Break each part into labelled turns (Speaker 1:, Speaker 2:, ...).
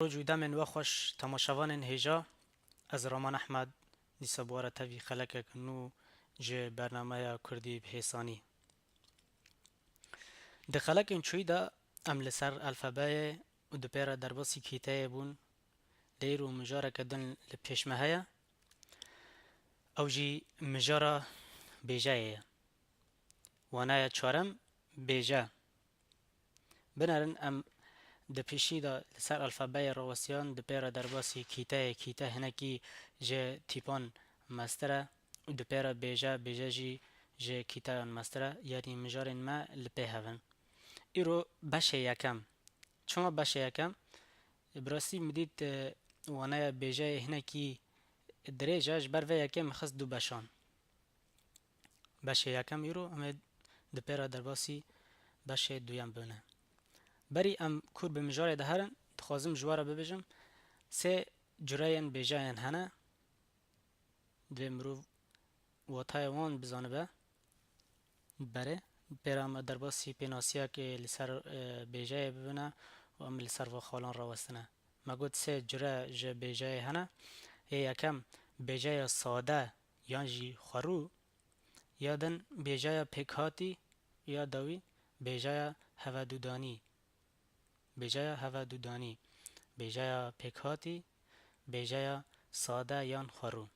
Speaker 1: روجوده من وخوش تماشاوان هجا از رامان احمد دیسا بواره تاوی خلقه کنو جه برنامه کردی بحیثانی ده خلق چوی دا ام لسر الفبای و ده پیره درباسی کیتای بون دیر و مجاره کدن لپیشمه هیا او جی مجاره بیجایه وانای چارم بیجا بنارن ام ده پیشی دا لسر الفبای رواسیان ده پیره درباسی کیتای هنکی جه تیپان مستره و ده پیره بیجا جی جه کیتایان مستره یعنی مجارن ما لپی هون ایرو بشه یکم چما بشه یکم براستی مدید وانای بیجای هنکی دریجاش بر و یکم خست دو بشان بشه یکم ایرو امید ده پیره درباسی بشه دویم بونه بری ام کور به مجاره ده هرن دخوازم جواره ببیجم سه جراین بیجاین هنه دوی مروف واتای وان بزانه به بره پیرام درباسی پیناسیا که لسر بیجای ببینه و ام لسر و خالان را وستنه ما گوت سه جرا جه بیجای هنه یکم بیجای ساده یان جی خورو یادن بیجای پکهاتی یا داوی بیجای هوا دودانی بیجای پکهاتی بیجای ساده یان خورو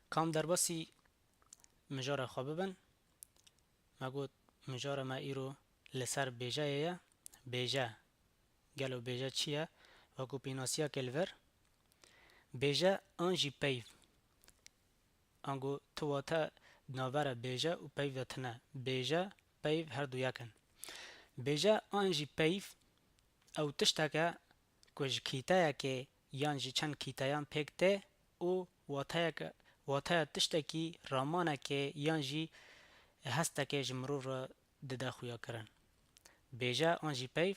Speaker 1: کام درباسی مجاره خواب ببن ما گوت مجاره ما ایرو لسر بیجایه بیجا گلو بیجا چیه وکو پیناسیا کلور بیجا آنجی پیو انگو تواتا ناور بیجا و پیو تنه بیجا پیو هر دو یکن بیجا آنجی پیو او تشتاکه کج کیتایا که یانجی چند کیتایان پکته او واتایا تشتاکی رامانه که یانجی هسته که جمرو را دده خویا کرن بیجا آنجی پیو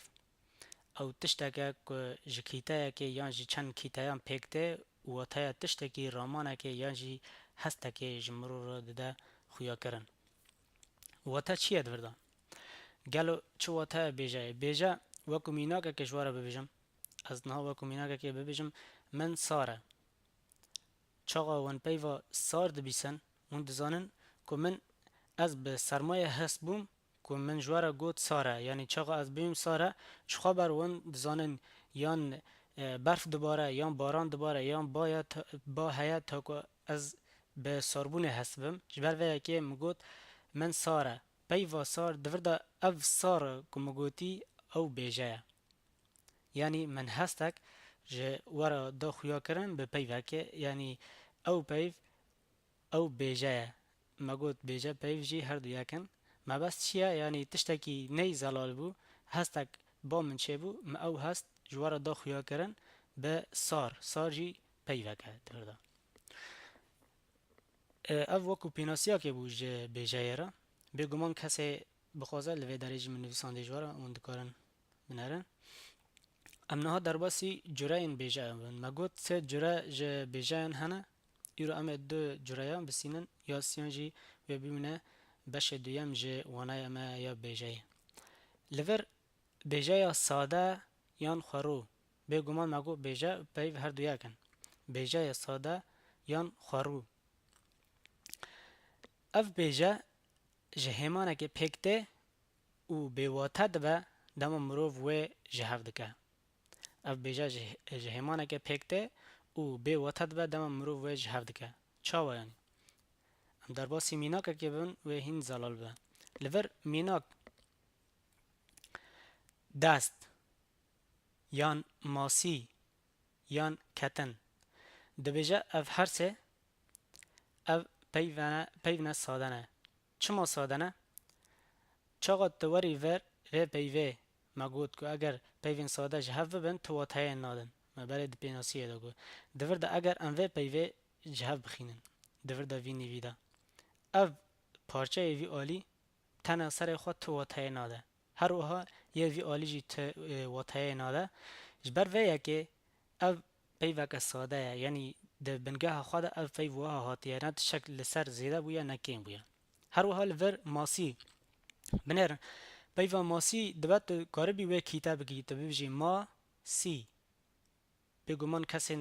Speaker 1: او تشتاکه که جکیتایا که یانجی چند کیتایان پکته واتایا تشتاکی رامانه که یانجی هسته که جمرو را دده خویا کرن واتا چیه دوردان گلو چه واتا بیجا وکو میناکه که جواره ببیجم از نها وکو میناکه که ببیجم من ساره چاقا وان پیوا سار دبیسن اون دزانن که من از به سرمایه هست بوم که من جواره گوت ساره یعنی چاقا از بیم ساره چخوا بر وان دزانن یان برف دباره یان باران دباره یان با حیات تا که از به ساربونه هست بم جبر ویا که مگوت من ساره پیوا سار دورده او سار که مگوتی او بیجه یعنی من هستک جه ورا دا خویا کرن به پیوه که یعنی او پیو او بیجه ما گوت بیجه پیو جی هر دو یکن ما بس چیه یعنی تشتکی نی زلال بو هستک با من چه بو ما او هست جوارا دا خویا کرن به سار جی پیوه که درده او وکو پیناسیا که بو جه بیجه را بگمان کسی بخوازه لوی درجی من نویسانده جوارا اون دکارن بنرن امنها درباسی جراین بیجه بون ما گوت سه جرا جه بیجه هنه ایرو امه دو جرایان بسینن یا سیان جی و بیمونه بشه دویم جه وانای امه یا بیجه لور بیجه یا ساده یان خورو بگمان ما گوت بیجه پیو هر دو یکن بیجه یا ساده یان خورو اف بیجه جه همانه که پکته او بیواته دبه دم مروف و جهف دکه اف بیجا جهمانه که پکته او به واتد به دم مرو و جهف دکه چاوا یعنی ام در باسی میناک که بن و هین زلال به لور میناک دست یان ماسی یان کتن دبیجا اف هر سه اف پیونه سادنه چما سادنه چاقا توری ور پیوه ما گوت که اگر پیوین ساده جهف ببن تو واتای نادن ما برای پیناسیه دا گو دورده اگر انوه پیوه جهف بخینن دورده وی نیویده او پارچه وی آلی تنه سر خود تو واتای ناده هر وها یه وی آلی جی واتای ناده جبر ویه که او پیوه که ساده یعنی ده بنگاه خود او پیوه هاتیه نه شکل سر زیده بویا نکیم بویا هر وها لور ماسی بنر پیوه ماسی دبت کاربی و کتاب کی تبیجی ما سی بگمان کسی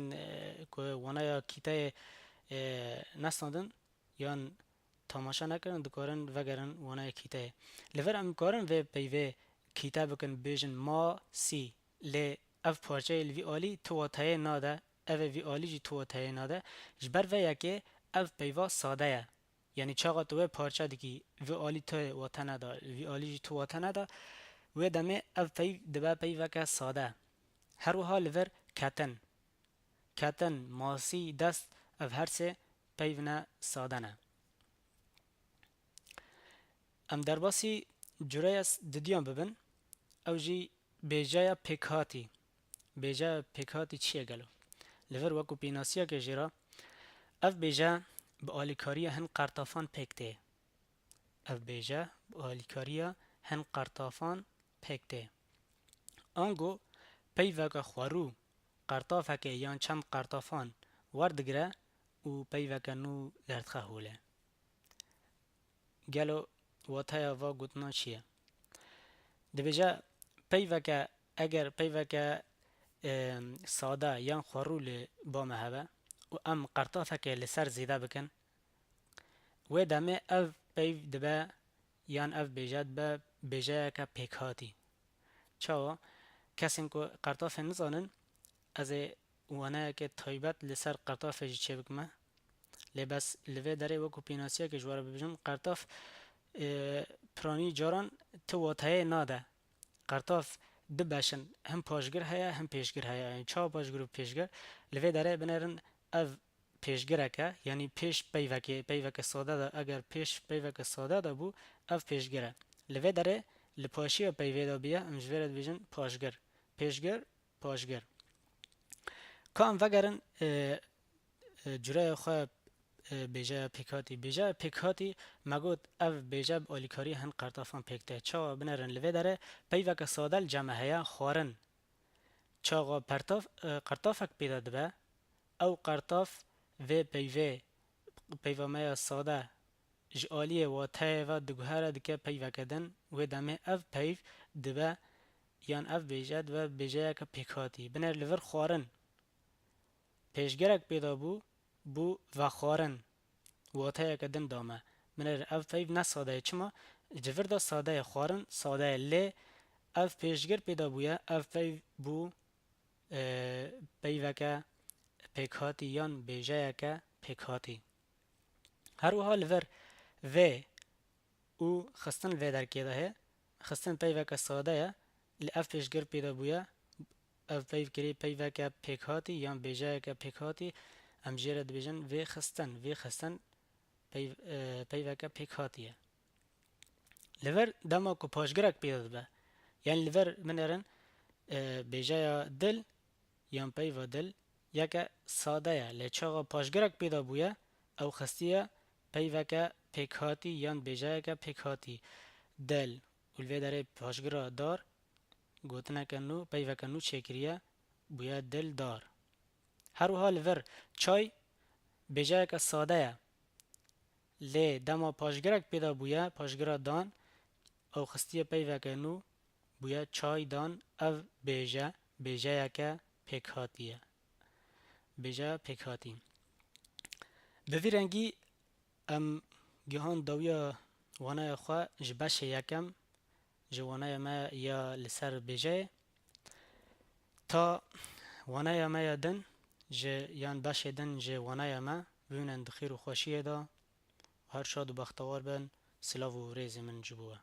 Speaker 1: که وانای کیته نستاندن یان تماشا نکردن دکارن وگرن وانای کیته لور ام کارن و پیوه کیته بکن بیجن ما سی لی اف پارچه الوی آلی تو تای ناده او وی آلی جی تو تای ناده جبر و یکی اف پیوا ساده یا یعنی چاقا تو پارچه دیگی وی آلی تو وطنه دا وی آلی جی تو وطنه دا و دمه اف پیو دبا پیوه که ساده هر وها لور کتن ماسی دست اف هر سه پیونه ساده نه ام در باسی جوره از ددیان ببن او جی بیجای پیکاتی چیه گلو لور وکو پیناسیا که جیرا اف بیجا با آلیکاریا هن قرطافان پیکته اف بیجا با آلیکاریا هن قرطافان پیکته آنگو پیوکا خوارو قرطافک یان چم قرطافان وردگره و پیوکا نو دردخه هوله گلو واتایا و گوتنا چیه دبیجا پیوکا اگر پیوکا ساده یان خوارو لی با مهبه و ام قرطافک لسر زیده بکن و دمه اف پیو دبه یان اف بیجا دبه بیجا که پیکاتی چاوا کسیم که قرطاف نزانن از وانه که تایبت لسر قرطاف جی چه بکمه لی بس لوه داره وکو پیناسیا که جواره ببیجم قرطاف پرانی جاران تو واتایه ناده قرطاف دو باشن هم پاشگر هیا هم پیشگر هیا یعنی چا پاشگر و پیشگر لوه داره بنرن اف پیشگره که یعنی پیش پیوک ساده دا اگر پیش پیوک ساده دا بو اف پیشگره لوه داره لپاشی و پیوه دا بیا امجوره بیجن پاشگر پیشگر پاشگر که ام وگرن جوره خواه بیجا پیکاتی مگود اف بیجا آلیکاری هن قرطافان پیکته چا بنرن لوه داره پیوک سادل جمع هیا خوارن چاقا قرطافک پیدا دبه او قرطاف و پیوه میا ساده جالیه و تای و دگوهره دکه پیوک دن و دمه اف پیو دبه یان اف بیجا دبه بیجا که پیکاتی بنر لور خوارن پیشگرک پیدا بو و خوارن واتای کدن دامه منر اف پیو نه ساده چما جفر دا ساده خوارن ساده لی اف پیشگر پیدا بویا اف پیو بو پیوکه پیکاتی یان بیجای که پیکاتی هر وها لور و او خستن و در که ده خستن پیوکه ساده لی اف پیشگر پیدا بویا اف پیو کری پیوکه پیکاتی یان بیجای که پیکاتی ام جیره دبیجن و خستن پیوکه پیکاتیه لور دما کو پاشگرک پیدا دبه یعنی لور منرن بیجای دل یان پیو دل یکه ساده یا لیچاقا پاشگرک پیدا بویا او خستیه پیوکه پیکاتی یان بیجای که پیکاتی دل ولوی داره پاشگرا دار گوتنه که نو پیوکه نو چکریه بویا دل دار هر حال ور چای بیجای که ساده یا لی دما پاشگرک پیدا بویا پاشگرا دان او خستیه پیوکه نو بویا چای دان او بیجای که پیکاتیه بیجا پیکاتی بوی رنگی ام گهان داویا وانای خواه جبش یکم جوانای ما یا لسر بیجای تا وانای ما یادن یان باشه دن جوانای ما ببینن دخیر و خوشیه دا هر شاد و بختوار بن سلاو و ریز من جبوه